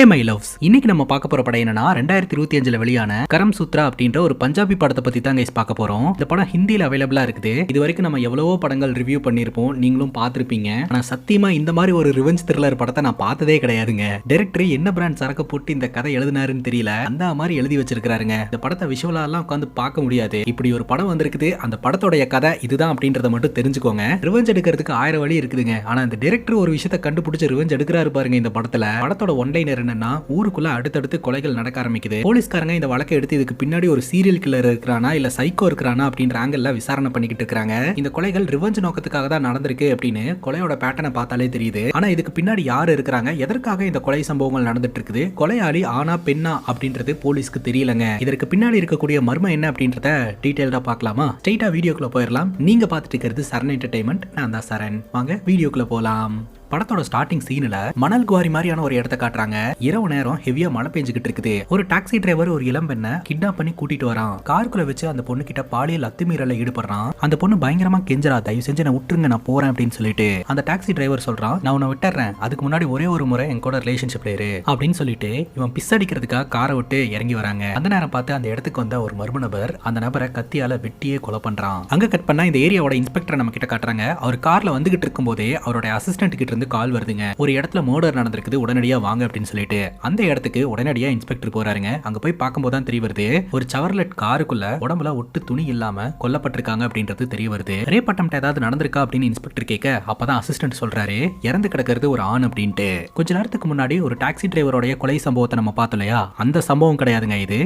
Hey my loves, இன்னைக்கு நம்ம பார்க்க போற படம் என்னன்னா 2025 வெளியான கரம் சூத்ரா அப்படின்ற ஒரு பஞ்சாபி படத்தை பத்தி தான் கைஸ் பார்க்க போறோம். இந்த படம் ஹிந்தியில அவைலபிளா இருக்குது. இது வரைக்கும் நம்ம எவ்வளவோ படங்கள் ரிவ்யூ பண்ணிருப்போம், நீங்களும் பார்த்திருப்பீங்க. ஆனா சத்தியமா இந்த மாதிரி ஒரு ரிவெஞ்ச் த்ரில்லர் படத்தை நான் பார்த்ததே கிடையாதுங்க. டைரக்டர் என்ன பிராண்ட் சரக்கு போட்டு இந்த கதை எழுதினாருன்னு தெரியல, அந்த மாதிரி எழுதி வச்சிருக்காருங்க. இந்த படத்தை விஷுவலா எல்லாம் உட்காந்து பார்க்க முடியாது. இப்படி ஒரு படம் வந்திருக்குது, அந்த படத்தோட கதை இதுதான் அப்படின்றத மட்டும் தெரிஞ்சுக்கோங்க. ரிவெஞ்ச் எடுக்கிறதுக்கு 1000 வழி இருக்குதுங்க. ஆனா இந்த டைரக்டர் ஒரு விஷயத்தை கண்டுபிடிச்சு ரிவெஞ்ச் எடுக்கிறாரு பாருங்க. இந்த படத்தோட ஒன்லைனர் என்னன்னா, ஊருக்குள்ள அடுத்தடுத்து கொலைகள் நடக்க ஆரம்பிக்குது. போலீஸ்காரங்க இந்த வழக்கை எடுத்து இதுக்கு பின்னாடி ஒரு சீரியல் கில்லர் இருக்கிறானா இல்ல சைக்கோ இருக்கிறானா அப்படின்ற ஆங்கிள் விசாரணை பண்ணிக்கிட்டு இருக்காங்க. இந்த கொலைகள் ரிவெஞ்ச் நோக்கத்துக்காக தான் நடந்திருக்கு அப்படின்னு கொலையோட பேட்டர்னை பார்த்தாலே தெரியுது. ஆனா இதுக்கு பின்னாடி யாரு இருக்கிறாங்க, எதற்காக இந்த கொலை சம்பவங்கள் நடந்துட்டு இருக்குது, கொலையாளி ஆனா பெண்ணா அப்படின்றது போலீஸ்க்கு தெரியலங்க. இதற்கு பின்னாடி இருக்கக்கூடிய மர்மம் என்ன அப்படின்றத டீடைல்டா பார்க்கலாமா? ஸ்ட்ரைட்டா வீடியோக்குள்ள போயிடலாம். நீங்க பார்த்துட்டு இருக்கிறது சரண் என்டர்டைன்மெண்ட், நான் தான் சரண். வாங்க வீடியோக்குள்ள போலாம். படத்தோட ஸ்டார்டிங் சீன்ல மணல் குவாரி மாதிரியான ஒரு இடத்தை காட்டுறாங்க. இரவு நேரம் ஹெவியா மழை பெஞ்சுக்கிட்டு இருக்குது. ஒரு டாக்ஸி டிரைவர் ஒரு இளம் பெண்ணை கிட்னாப் பண்ணி கூட்டிட்டு வரான். காருக்குள்ள வச்சு அந்த பொண்ணு கிட்ட பாலியல் அத்துமீறல ஈடுபடுறான். அந்த பொண்ணு பயங்கரமா கெஞ்சரா, தயவு செஞ்சு நான் விட்டுருங்க, நான் போறேன் அப்படின்னு சொல்லிட்டு. அந்த டாக்ஸி டிரைவர் சொல்றான், நான் உன்னை விட்டுறேன், அதுக்கு முன்னாடி ஒரே ஒரு முறை என் கூட ரிலேஷன்ஷிப்ல இரு அப்படின்னு சொல்லிட்டு இவன் பிஸ் அடிக்கிறதுக்காக காரை விட்டு இறங்கி வராங்க. அந்த நேரம் பார்த்து அந்த இடத்துக்கு வந்த ஒரு மர்ம நபர் அந்த நபரை கத்தியால வெட்டியே கொலை பண்றான். அங்க கட் பண்ணா இந்த ஏரியாவோட இன்ஸ்பெக்டர் நம்ம கிட்ட காட்டுறாங்க. அவர் கார்ல வந்துகிட்டு இருக்கும் போதே அவருடைய அசிஸ்டன்ட் கிட்ட இருந்து கால் வருதுங்க. ஒரு இடத்துல மர்டர் நடந்திருக்குது, உடனடியா வாங்க அப்படின்னு சொல்லிட்டு அந்த இடத்துக்கு உடனடியா இன்ஸ்பெக்டர் போறாருங்க. அங்க போய் பார்க்கும்போது தான் தெரிய வருது, ஒரு சவர்லெட் காருக்குள்ள உடம்புல ஒட்டு துணி இல்லாம கொல்லப்பட்டிருக்காங்க அப்படின்றது தெரிய வருது. ரேப் அட்டெம்ப்ட் ஏதாவது நடந்திருக்கா அப்படின்னு இன்ஸ்பெக்டர் கேட்க, அப்பதான் அசிஸ்டன்ட் சொல்றாரு, இறந்து கிடக்கிறது ஒரு ஆண் அப்படின்ட்டு. கொஞ்ச நேரத்துக்கு முன்னாடி ஒரு டாக்ஸி டிரைவரோட கொலை சம்பவத்தை நம்ம பார்த்தோம் இல்லையா, அந்த சம்பவம் கிடையாதுங்க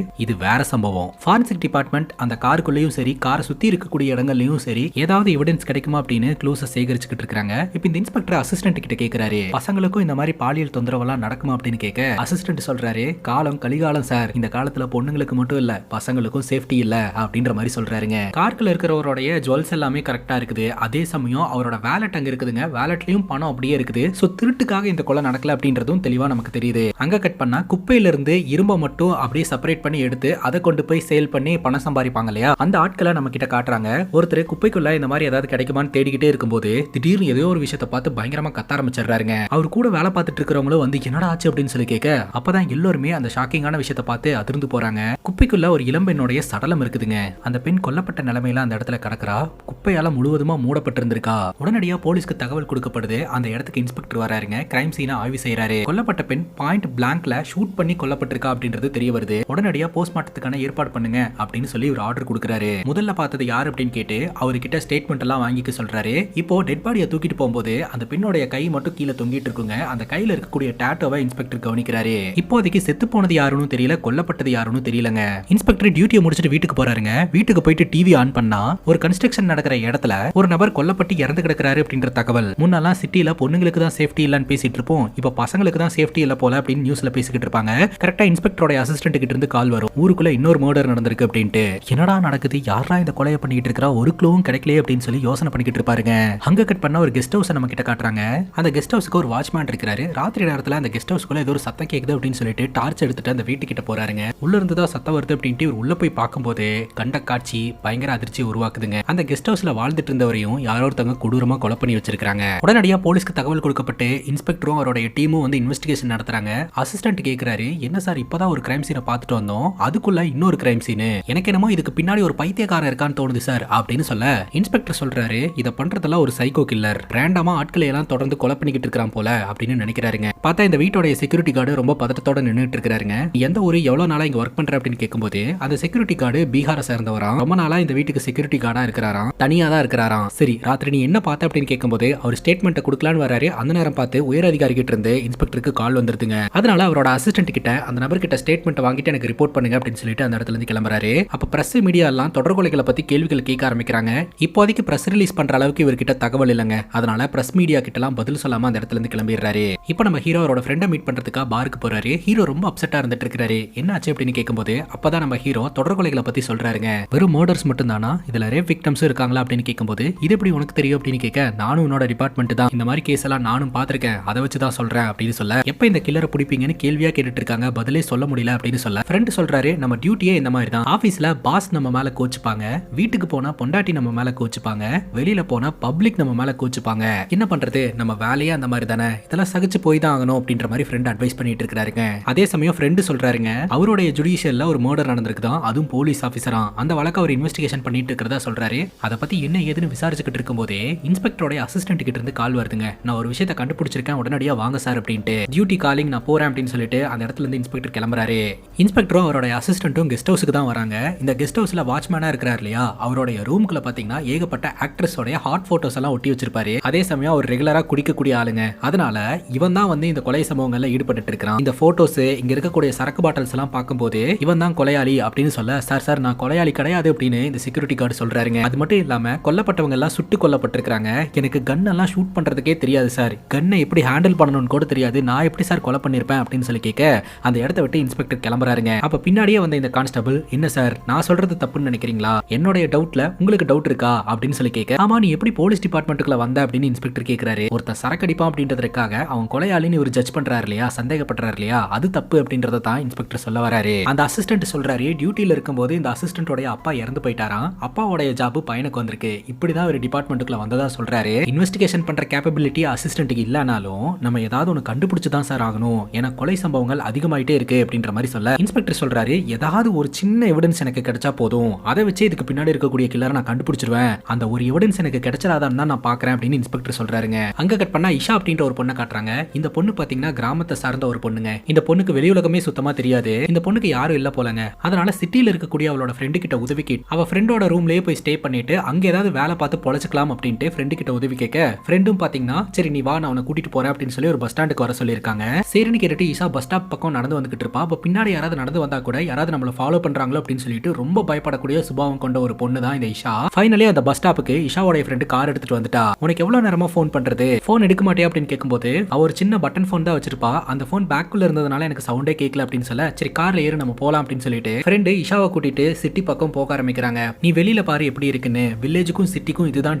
இது வேற சம்பவம். ஃபாரன்சிக் டிபார்ட்மெண்ட் அந்த காருக்குள்ளேயும் சரி, காரை சுத்தி இருக்கக்கூடிய இடங்கள்லயும் சரி ஏதாவது எவிடன்ஸ் கிடைக்குமா அப்படின்னு க்ளூஸை சேகரிச்சுக்கிட்டு இருக்காங்க. இப்போ இந்த இன்ஸ்பெக்டர் அசிஸ்டன்ட் கிட்ட கேட்கிறாரு, பசங்களுக்கும் இந்த மாதிரி பாலியல் தொந்தரவெல்லாம் நடக்குமா அப்படின்னு கேட்க, அசிஸ்டன்ட் சொல்றாரு, காலம் கலிகாலம் சார், இந்த காலத்துல பொண்ணுங்களுக்கு மட்டும் இல்ல பசங்களுக்கும் சேஃப்டி இல்ல அப்படின்ற மாதிரி சொல்றாருங்க. கார்க்குள்ள இருக்கிறவருடைய ஜுவல்ஸ் எல்லாமே கரெக்டா இருக்குது. அதே சமயம் அவரோட வேலட் அங்க இருக்குதுங்க. வேலட்லயும் பணம் அப்படியே இருக்குது. சோ திருட்டுக்காக இந்த கொலை நடக்கல அப்படின்றதும் தெளிவா நமக்கு தெரியுது. அங்க கட் பண்ணா குப்பையில இருந்து இரும்பை மட்டும் அப்படியே செப்பரேட் பண்ணி எடுத்து அதை கொண்டு போய் சேல் பண்ணி பணம் சம்பாதிப்பாங்க இல்லையா, அந்த ஆட்களை நம்ம கிட்ட காட்டுறாங்க. ஒருத்தர் குப்பைக்குள்ள இந்த மாதிரி ஏதாவது கிடைக்குமான்னு தேடிக்கிட்டே இருக்கும்போது திடீர்னு ஏதோ ஒரு விஷயத்தை பார்த்து பயங்கரமா கத்த ஆரம்பிச்சிடுறாருங்க. அவர் கூட வேலை பார்த்துட்டு இருக்கிறவங்களும் வந்து என்னடா ஆச்சு அப்படின்னு சொல்லி கேட்க, அப்பதான் எல்லாருமே அந்த ஷாக்கிங்கான விஷயத்தை பார்த்து அதிர்ந்து போறாங்க. குப்பைக்குள்ள ஒரு இளம்பெண்ணுடைய சடலம் இருக்குதுங்க. அந்த பெண் கொல்லப்பட்ட நிலைமையில அந்த இடத்துல கிடக்குறா. குப்பையால முழுவதுமா மூடப்பட்டிருந்திருக்கா. உடனடியா போலீஸ்க்கு தகவல் கொடுக்கப்படுது. அந்த இடத்துக்கு இன்ஸ்பெக்டர் வராருங்க. கிரைம் சீனை ஆய்வு செய்யறாரு. கொல்லப்பட்ட பெண் பாயிண்ட் பிளாங்க்ல ஷூட் பண்ணி கொல்லப்பட்டிருக்கா அப்படின்றது தெரிய வருது. உடனடியா போஸ்ட்மார்ட்டத்துக்கான ஏற்பாடு பண்ணுங்க அப்படின்னு சொல்லி ஒரு ஆர்டர் கொடுக்குறாரு. முதல்ல பார்த்தது யார் அப்படின்னு கேட்டு அவர்கிட்ட ஸ்டேட்மெண்ட் எல்லாம் வாங்கிக்க சொல்றாரு. இப்போ டெட் பாடியை தூக்கிட்டு போகும்போது அந்த பெண்ணுடைய கை மட்டும் கீழே தொங்கிட்டு இருக்குங்க. அந்த கையில இருக்கக்கூடிய டாட்டோவை இன்ஸ்பெக்டர் கவனிக்கிறாரு. இப்போதைக்கு செத்து போனது யாருன்னு தெரியல, கொல்லப்பட்டது யாருன்னு தெரியலங்க. இன்ஸ்பெக்டர் டியூட்டியை முடிச்சிட்டு வீட்டுக்கு போறாருங்க. வீட்டுக்கு போயிட்டு டிவி ஆன் பண்ணா ஒரு கன்ஸ்ட்ரக்ஷன் நடக்கிற இடத்துல ஒரு நபர் கொல்லப்பட்டு இறந்து கிடக்கிறாரு அப்படின்ற தகவல். முன்னெல்லாம் சிட்டில பொண்ணுங்களுக்கு தான் சேஃப்டி இல்லன்னு பேசிட்டு இருப்போம், இப்ப பசங்களுக்கு தான் சேஃப்டி இல்ல போல அப்படின்னு நியூஸ்ல பேசிக்கிட்டு இருப்பாங்க. கரெக்டா இன்ஸ்பெக்டரோட அசிஸ்டன்ட் கிட்ட இருந்து கால் வரும், ஊருக்குள்ள இன்னொரு மர்டர் நடந்திருக்கு அப்படின்ட்டு. என்னடா நடக்குது, யாரா இந்த கொலையை பண்ணிட்டு இருக்கா, ஒரு க்ளூவும் கிடைக்கலையே அப்படின்னு சொல்லி யோசனை பண்ணிக்கிட்டு இருப்பாருங்க. அங்க கட் பண்ண ஒரு கெஸ்ட் ஹவுஸ் நம்ம கிட்ட காட்டுறாங்க. அந்த கெஸ்ட் ஹவுஸ்க்கு ஒரு வாட்ச்மேன் இருக்கிறாரு. ராத்திரி நேரத்துல அந்த கெஸ்ட் ஹவுஸ்க்குள்ள ஏதோ ஒரு சத்தம் கேக்குது அப்படின்னு சொல்லிட்டு டார்ச் எடுத்துட்டு அந்த வீட்டுக்கிட்ட போறாருங்க. உள்ள இருந்து தான் சத்தம் வருது அப்படின்ட்டு உள்ள போய் பார்க்கும்போது கண்ட காட்சி பயங்கர அதிர்ச்சி உருவாக்குதுங்க. அந்த கெஸ்ட் ஹவுஸ்ல வாழ்ந்துட்டு இருந்தவரையும் யாரோ ஒருத்தவங்க கொடூரமா கொலை பண்ணி வச்சிருக்காங்க. உடனடியா போலீஸ்க்கு தகவல் கொடுக்கப்பட்டு இன்ஸ்பெக்டரும் அவருடைய டீமும் வந்து இன்வெஸ்டிகேஷன் நடத்துறாங்க. அசிஸ்டன்ட் கேக்குறாரு, என்ன சார் இப்பதான் ஒரு கிரைம் சீனை பார்த்துட்டு வந்தோம், அதுக்குள்ள இன்னொரு கிரைம் சீன், எனக்கு என்னமோ இதுக்கு பின்னாடி ஒரு பைத்தியக்காரன் இருக்கான்னு தோணுது சார் அப்படின்னு சொல்ல, இன்ஸ்பெக்டர் சொல்றாரு, இத பண்றதெல்லாம் ஒரு சைக்கோ கில்லர், ரேண்டமா ஆட்களை எல்லாம் தொடர்ந்து கொலை பண்ணிக்கிட்டு இருக்கான் போல அப்படின்னு நினைக்கிறாருங்க. பார்த்தா இந்த வீட்டோட செக்யூரிட்டி கார்டு ரொம்ப பதட்டத்தோட நின்னுட்டு இருக்காருங்க. எந்த ஊரு எவ்வளவு நாளா இங்க ஒர்க் பண்ற அப்படின்னு கேட்கும்போது அந்த செக்யூரிட்டி கார்டு பீகாரை சேர்ந்தவராம். ரொம்ப நாளா இந்த வீட்டுக்கு செக்யூரிட்டி கார்டா இருக்கிறாராம், தனியா தான் இருக்கிறாராம். சரி ராத்திரி நீ என்ன பார்த்த அப்படின்னு கேட்கும்போது அவர் ஸ்டேட்மெண்ட் கொடுக்கலான்னு வராரு. அந்த நேரம் பார்த்து உயர் அதிகாரி கிட்ட இருந்து இன்ஸ்பெக்டருக்கு கால் வந்துருதுங்க. அதனால அவரோட அசிஸ்டன்ட் கிட்ட அந்த நபர் கிட்ட ஸ்டேட்மெண்ட் வாங்கிட்டு எனக்கு ரிப்போர்ட் பண்ணுங்க அப்படின்னு சொல்லிட்டு அந்த இடத்துல இருந்து கிளம்புறாரு. அப்ப பிரஸ் மீடியா எல்லாம் தொடர்கொலைகளை பத்தி கேள்விகள் கேட்க ஆரம்பிக்கிறாங்க. இப்போதைக்கு பிரஸ் ரிலீஸ் பண்ற அளவுக்கு இவர்கிட்ட தகவல் இல்லைங்க. அதனால பிரஸ் மீடியா கிட்ட எல்லாம் பதில் சொல்லாம அந்த இடத்துல இருந்து கிளம்பிடுறாரு. இப்போ நம்ம ஹீரோ அவரோட ஃப்ரெண்டை மீட் பண்றதுக்காக பாருக்கு போறாரு. ஹீரோ ரொம்ப அப்செட்டா இருந்துட்டு இருக்காரு. என்ன ஆச்சு அப்படின்னு கேட்கும்போது அப்பதான் நம்ம ஹீரோ தொடர்கொலைகளை பத்தி சொல்றாருங்க. வெறும் மர்டர்ஸ் மட்டும் தானா, இதுல ரேப் விக்டம்ஸ் இருக்காங்களா அப்படின்னு கேட்கும்போது இது எப்படி உனக்கு தெரியும் அப்படின்னு கேட்க, நானும் உன்னோட டிபார்ட்மெண்ட் தான், இந்த மாதிரி கேஸ் எல்லாம் நானும் பாத்திருக்கேன், அதை வச்சுதான் சொல்றேன் அப்படின்னு சொல்ல, எப்ப இந்த கில்லரை பிடிப்பீங்கன்னு கேள்வியா கேட்டுட்டு இருக்காங்க, பதிலே சொல்ல முடியல அப்படின்னு சொல்ல, ஃப்ரெண்ட் சொல்றாரு, நம்ம டியூட்டியே இந்த மாதிரி தான், ஆபீஸ்ல பாஸ் நம்ம மேல கோச்சுப்பாங்க, வீட்டுக்கு போனா பொண்டாட்டி நம்ம மேல கோச்சுப்பாங்க, வெளியில போனா பப்ளிக் நம்ம மேல கோச்சுப்பாங்க, என்ன பண்றது, நம்ம நம்ம வேலையே அந்த மாதிரி தானே, இதெல்லாம் சகிச்சு போய் தான் ஆகணும் அப்படின்ற மாதிரி ஃப்ரெண்ட் அட்வைஸ் பண்ணிட்டு இருக்காருங்க. அதே சமயம் ஃப்ரெண்டு சொல்றாருங்க, அவருடைய ஜுடிஷியல்ல ஒரு மர்டர் நடந்திருக்குதான், அதுவும் போலீஸ் ஆஃபீஸரா. அந்த வழக்க அவர் இன்வெஸ்டிகேஷன் பண்ணிட்டு இருக்கிறதா சொல்றாரு. அதை பத்தி என்ன ஏதுன்னு விசாரிச்சுக்கிட்டு இருக்கும்போதே இன்ஸ்பெக்டரோட அசிஸ்டன்ட் கிட்ட இருந்து கால் வருதுங்க. நான் ஒரு விஷயத்தை கண்டுபிடிச்சிருக்கேன், உடனடியா வாங்க சார் அப்படின்ட்டு. டியூட்டி காலிங், நான் போறேன் அப்படின்னு சொல்லிட்டு அந்த இடத்துல இருந்து இன்ஸ்பெக்டர் கிளம்புறாரு. இன்ஸ்பெக்டரும் அவரோட அசிஸ்டன்ட்டும் கெஸ்ட் ஹவுஸுக்கு தான் வராங்க. இந்த கெஸ்ட் ஹவுஸ்ல வாட்ச்மேனா இருக்கிறார் இல்லையா, அவருடைய ரூமுக்குள்ள பாத்தீங்கன்னா ஏகப்பட்ட ஆக்ட்ரஸோட ஹாட் போட்டோஸ் எல்லாம் ஒட்டி வச்சிருப்பாரு. அதே சமயம் அவர் ரெகுலரா குடிக்கக்கூடிய ஆளுங்க. அதனால இவன் தான் வந்து இந்த கொலை சம்பவங்கள்ல ஈடுபட்டு இருக்கான். இந்த போட்டோஸ், இங்க இருக்கக்கூடிய சரக்கு பாட்டில்ஸ் எல்லாம் பார்க்கும்போது இவன் தான் கொலையாளி அப்படின்னு சொல்ல, சார் நான் கொலையாளி கிடையாது அப்படின்னு இந்த செக்யூரிட்டி கார்டு சொல்றாருங்க. அது மட்டும் இல்லாம கொல்லப்பட்டவங்க எல்லாம் சுட்டு கொல்லப்பட்டிருக்காங்க. எனக்கு கன் எல்லாம் ஷூட் பண்றதுக்கே தெரியாது சார், கன்னை எப்படி ஹேண்டில் பண்ணணும்னு கூட தெரியாது, நான் எப்படி சார் கொலை பண்ணிருப்பேன் அப்படின்னு சொல்லி கேட்க அந்த இடத்த விட்டு இன்ஸ்பெக்டர் கிளம்புறாருங்க. அப்ப பின்னாடியே வந்த இந்த கான்ஸ்டபிள், என்ன சார் நான் சொல்றது தப்புன்னு நினைக்கிறீங்களா, என்னுடைய டவுட்ல உங்களுக்கு டவுட் இருக்கா அப்படின்னு சொல்லி கேட்க, ஆமா நீ எப்படி போலீஸ் டிபார்ட்மெண்ட்டுக்குள்ள வந்த அப்படின்னு இன்ஸ்பெக்டர் கேட்கிறாரு. ஒருத்தர் சரக்கடிப்பான் அப்படின்றதுக்காக அவன் கொலையாளின்னு ஒரு ஜட்ஜ் பண்றாரு இல்லையா, சந்தேகப்படுறாரு இல்லையா, அது தப்பு அப்படின்றத தான் இன்ஸ்பெக்டர் சொல்ல வராரு. அந்த அசிஸ்டன்ட் சொல்றாரு, டியூட்டில இருக்கும்போது இந்த அசிஸ்டன்டோட அப்பா இறந்து போயிட்டாராம், அப்பாவோட ஜாப் பையனுக்கு வந்திருக்கு, இப்படிதான் ஒரு டிபார்ட்மெண்ட்டுக்குள்ள வந்ததா சொல்றாரு. இன்வெஸ்டிகேஷன் பண்ற கேப்பபிலிட்டி அசிஸ்டன்ட்டுக்கு இல்லனாலும் நம்ம ஏதாவது ஒன்று கண்டுபிடிச்சு தான் சார் ஆகணும், ஏன்னா கொலை சம்பவங்கள் அதிகமாயிட்டே இருக்கு அப்படின்ற மாதிரி சொல்ல, இன்ஸ்பெக்டர் சொல்றாரு, ஏதாவது ஒரு சின்ன எவிடன்ஸ் எனக்கு கிடைச்சா போதும், அதை வச்சு இதுக்கு பின்னாடி இருக்கக்கூடிய கில்லரை நான் கண்டுபிடிச்சிருவேன், அந்த ஒரு எவிடன்ஸ் எனக்கு கிடைச்சிடாதான் தான் நான் பாக்குறேன் அப்படின்னு இன்ஸ்பெக்டர் சொல்றாருங்க. அங்க கட் பண்ணா இஷா அப்படின்ற ஒரு பொண்ணை காட்டுறாங்க. இந்த பொண்ணு பாத்தீங்கன்னா கிராமத்தை சார்ந்த ஒரு பொண்ணுங்க. இந்த பொண்ணுக்கு வெளி உலகமே சுத்தமா தெரியாது. இந்த பொண்ணுக்கு யாரும் இல்ல போலங்க. அதனால சிட்டில இருக்கக்கூடிய அவளோட ஃப்ரெண்டு கிட்ட உதவி கேட்டு அவ ஃப்ரெண்டோட ரூம்லயே போய் ஸ்டே பண்ணிட்டு அங்க ஏதாவது வேலை பார்த்து பொழைச்சிக்கலாம் அப்படின்ட்டு ஃப்ரெண்டு கிட்ட உதவி கேட்க, ஃப்ரெண்டும் பாத்தீங்கன்னா சரி நீ வா நான் உன்னை கூட்டிட்டு போறேன் அப்படின்னு சொல்லி ஒரு பஸ் ஸ்டாண்டுக்கு வர சொல்லியிருக்காங்க. சரின்னு கேட்டுட்டு இஷா பஸ் ஸ்டாப் பக்கம் நடந்து வந்துகிட்டு இருப்பா. அப்ப பின்னாடி யாராவது நடந்து வந்தா கூட யாராவது நம்மள ஃபாலோ பண்றாங்களோ அப்படின்னு சொல்லிட்டு ரொம்ப பயப்படக்கூடிய சுபாவம் கொண்ட ஒரு பொண்ணு தான் இந்த இஷா. ஃபைனலி அந்த பஸ் ஸ்டாப்புக்கு இஷாவோட ஃப்ரெண்டு கார் எடுத்துட்டு வந்துட்டா. உனக்கு எவ்வளவு நேரமா ஃபோன் பண்றது, ஃபோன் எடுக்க மாட்டியா அப்படின்னு கேட்கும்போது அவ ஒரு சின்ன பட்டன் ஃபோன் தான் வச்சிருப்பா, அந்த ஃபோன் பேக்குள்ள இருந்ததுனால எனக்கு சவுண்டே கேட்கல அப்படின்னு சொல்ல, சரி கார்ல ஏறு நம்ம போலாம் அப்படின்னு சொல்லிட்டு ஃப்ரெண்டு இஷாவை கூட்டிட்டு சிட்டி பக்கம் போக ஆரம்பிக்கிறாங்க. நீ வெளியில பாரு எப்படி இருக்குன்னு, வில்லேஜுக்கும் சிட்டிக்கும் இதுதான்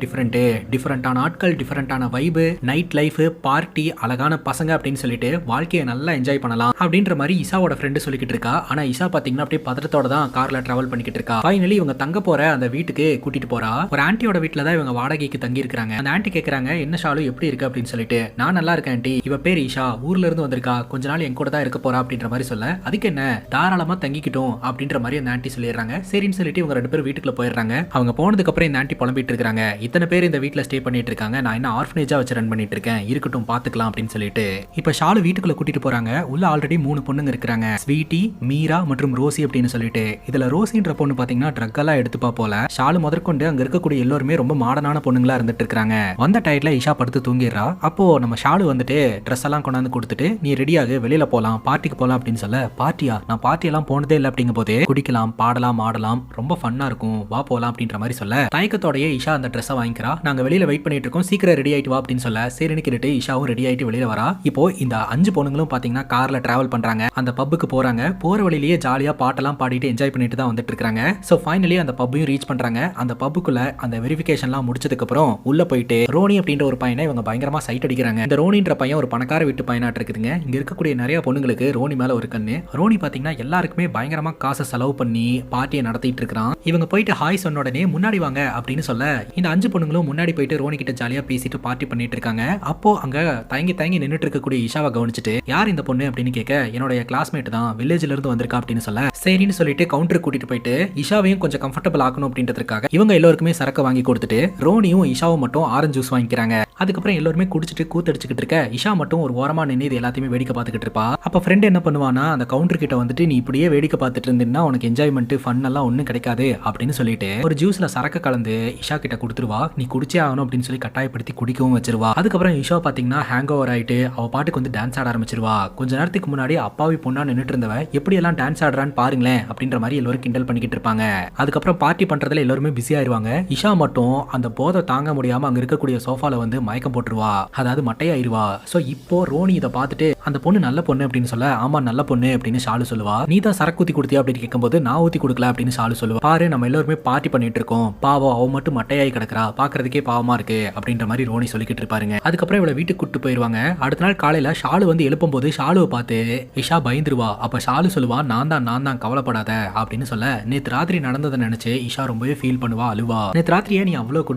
டிஃபரெண்டான ஆட்கள், டிஃபரெண்டான வைபு, நைட் லைஃப், பார்ட்டி, அழகான பசங்க அப்படின்னு சொல்லிட்டு வாழ்க்கையை நல்லா என்ஜாய் பண்ணலாம் அப்படின்ற மாதிரி இஷாவோட ஃப்ரெண்டு சொல்லிக்கிட்டு இருக்கா. ஆனா இஷா பாத்தீங்கன்னா அப்படியே பதட்டத்தோட தான் கார்ல டிராவல் பண்ணிக்கிட்டு இருக்கா. ஃபைனலி இவங்க தங்க போற அந்த வீட்டுக்கு கூட்டிட்டு போறா. ஒரு ஆன்ட்டியோட வீட்டுல தான் இவங்க வாடகைக்கு தங்கி இருக்காங்க. அந்த ஆன்ட்டி கேக்குறாங்க, என்ன ஷாலு எப்படி இருக்கு அப்படின்னு சொல்லிட்டு. நான் நல்லா இருக்கேன் ஆன்ட்டி, இவ பேர் இஷா, ஊர்ல இருந்து வந்திருக்கா, கொஞ்ச நாள் என் கூட தான் இருக்க போறா அப்படின்ற மாதிரி சொல்ல, அதுக்கு என்ன தாராளமா தங்கிக்கிட்டோம் அப்படின்ற மாதிரி அந்த ஆன்ட்டி சொல்லிடுறாங்க. சரின்னு சொல்லிட்டு இவங்க ரெண்டு பேரும் வீட்டுக்குள்ள போயிடுறாங்க. அவங்க போனதுக்கு அப்புறம் இந்த ஆன்ட்டி புலம்பிட்டு இருக்காங்க, இத்தனை பேர் இந்த வீட்டுல ஸ்டே பண்ணிட்டு இருக்காங்க, நான் என்ன ஆர்ஃபனேஜா வச்சு ரன் பண்ணிட்டு இருக்கேன், இருக்கட்டும் பாத்துக்கலாம் அப்படின்னு சொல்லிட்டு இப்ப ஷாலு வீட்டுக்குள்ள கூட்டிட்டு போறாங்க. உள்ள ஆல்ரெடி 3 பொண்ணுங்க இருக்காங்க, ஸ்வீட்டி, மீரா மற்றும் ரோசி அப்படின்னு சொல்லிட்டு. இதுல ரோசின்ற பொண்ணு பாத்தீங்கன்னா ட்ரக் எல்லாம் எடுத்துப்பா போல. ஷாலு முதற்கொண்டு அங்க இருக்கக்கூடிய எல்லாருமே ரொம்ப மாடர்னான பொண்ணுங்களா இருந்துட்டு இருக்காங்க. வந்த டயர்ல இஷா படுத்து தூங்கிடுறா. அப்போ நம்ம ஷாலு வந்துட்டு ட்ரெஸ் எல்லாம் கொண்டாந்து கொடுத்துட்டு நீ ரெடியாக வெளியில போலாம், பார்ட்டிக்கு போலாம் அப்படின்னு சொல்ல, பார்ட்டியா, நான் பார்ட்டி எல்லாம் போனதே இல்லை அப்படிங்கும் போது, குடிக்கலாம், பாடலாம், ஆடலாம், ரொம்ப ஃபன்னா இருக்கும், வா போலாம் அப்படின்ற மாதிரி சொல்ல, தயக்கத்தோடயே இஷா அந்த ட்ரெஸ்ஸை வாங்கிக்கிறா. நாங்க வெளியில வெயிட் பண்ணிட்டு இருக்கோம், சீக்கிரம் ரெடி ஆயிட்டு வா அப்படின்னு சொல்ல, சரின்னு கேட்டுட்டு இஷாவும் ரெடி ஆயிட்டு வெளியில வரா. இப்போ இந்த 5 பொண்ணுங்களும் பாத்தீங்கன்னா கார்ல டிராவல் பண்றாங்க. அந்த பப்புக்கு போறாங்க. போற வழியிலேயே ஜாலியா பாட்டெல்லாம் பாடிட்டு என்ஜாய் பண்ணிட்டு தான் வந்துட்டு இருக்காங்க. சோ ஃபைனலி அந்த பப்பையும் ரீச் பண்றாங்க. அந்த பப்புக்குள்ள அந்த வெரிஃபிகேஷன்லாம் முடிச்சதுக்கு அப்புறம் உள்ள போயிட்டு ரோனி அப்படின்ற ஒரு பையனை இவங்க பயங்கரமா சைட் அடிக்கிறாங்க. இந்த ரோனின்ற பையன் ஒரு பணக்கார வீட்டு பையனாட்டு இருக்குதுங்க. இங்க இருக்கக்கூடிய நிறைய பொண்ணுங்களுக்கு ரோனி மேல ஒரு கண்ணு. ரோனி பாத்தீங்கன்னா எல்லாருக்குமே பயங்கரமா காசை செலவு பண்ணி பார்ட்டியை நடத்திட்டு இருக்கான். இவங்க போயிட்டு ஹாய் சொன்ன உடனே முன்னாடி வாங்க அப்படின்னு சொல்ல, இந்த 5 பொண்ணுங்களும் முன்னாடி போயிட்டு ரோனி கிட்ட ஜாலியா பேசிட்டு பார்ட்டி பண்ணிட்டு இருக்காங்க. அப்போ அங்க தயங்கி நின்னுட்டு இருக்கக்கூடிய இஷாவை கவனிச்சுட்டு, யார் இந்த பொண்ணு அப்படின்னு கேட்க, என்னோட கிளாஸ்மேட் தான், வில்லேஜ்ல இருந்து வந்திருக்கா அப்படின்னு சொல்ல, சரின்னு சொல்லிட்டு கவுண்டர் கூட்டிட்டு போயிட்டு இஷாவையும் கொஞ்சம் கம்ஃபர்டபிள் ஆக்கணும் அப்படின்றதுக்காக இவங்க எல்லாருக்குமே சரக்கு வாங்கி கொடுத்துட்டு ரோனியும் இஷாவும் மட்டும் ஆரஞ்சு ஜூஸ் வாங்கிக்கிறாங்க. அதுக்கப்புறம் எல்லாருமே குடிச்சிட்டு கூத்தடிச்சுக்கிட்டு இருக்க, இஷா மட்டும் ஒரு ஓரமா நின்று இது எல்லாத்தையுமே வேடிக்கை பார்த்துக்கிட்டு இருப்பா. அப்ப ஃப்ரெண்ட் என்ன பண்ணுவானா, அந்த கவுண்டர் கிட்ட வந்துட்டு நீ இப்படியே வேடிக்கை பார்த்துட்டு இருந்தீங்கன்னா உனக்கு என்ஜாய்மெண்ட் ஃபன் எல்லாம் ஒன்றும் கிடைக்காது அப்படின்னு சொல்லிட்டு ஒரு ஜூஸ்ல சரக்கு கலந்து இஷா கிட்ட கொடுத்துருவா. நீ குடிச்சே ஆகணும் அப்படின்னு சொல்லி கட்டாயப்படுத்தி குடிக்கவும் வச்சிருவா. அதுக்கப்புறம் இஷா பாத்தீங்கன்னா ஹேங் ஓவர் ஆயிட்டு அவ பாட்டுக்கு வந்து டான்ஸ் ஆட ஆரம்பிச்சிருவா. கொஞ்ச நேரத்துக்கு முன்னாடி அப்பாவி பொண்ணா நின்றுட்டு இருந்தவ எப்படி எல்லாம் டான்ஸ் ஆடுறான்னு பாருங்களேன் அப்படின்ற மாதிரி எல்லாரும் கிண்டல் பண்ணிக்கிட்டு இருப்பாங்க. அதுக்கப்புறம் பார்ட்டி பண்றதுல எல்லாருமே பிஸி ஆயிருவாங்க. இஷா மட்டும் அந்த போதை தாங்க முடியாம அங்க இருக்கக்கூடிய சோஃபால வந்து மயக்கம் போட்டுருவா, அதாவது மட்டையாயிருவா. சோ இப்போ ரோனி இதை பார்த்துட்டு அந்த பொண்ணு நல்ல பொண்ணு அப்படின்னு சொல்ல, ஆமா நல்ல பொண்ணு அப்படின்னு ஷாலு சொல்லுவா. நீ தான் சரக்கு ஊத்தி கொடுத்தியா அப்படின்னு கேட்கும்போது, நான் ஊத்தி கொடுக்கல அப்படின்னு ஷாலு சொல்லுவா. பாரு நம்ம எல்லாருமே பார்ட்டி பண்ணிட்டு இருக்கோம், பாவம் அவ மட்டும் மட்டையாயி கிடக்குறா, பாக்குறதுக்கே பாவமா இருக்கு அப்படின்ற மாதிரி ரோனி சொல்லிக்கிட்டு இருப்பாருங்க. அதுக்கப்புறம் இவளை வீட்டுக்கு கூட்டு போயிருவாங்க. அடுத்த நாள் காலையில ஷாலு வந்து எழுப்பும் போது ஷாலுவை பார்த்து இஷா பயந்துருவா. அப்ப ஷாலு சொல்லுவா, நான் தான் கவலைப்படாத அப்படின்னு சொல்ல, நேத்து ராத்திரி நடந்ததை நினைச்சு இஷா ரொம்பவே ஃபீல் பண்ணுவா, அழுவா. நேத்து ராத்திரியே நீ அவ்வளவு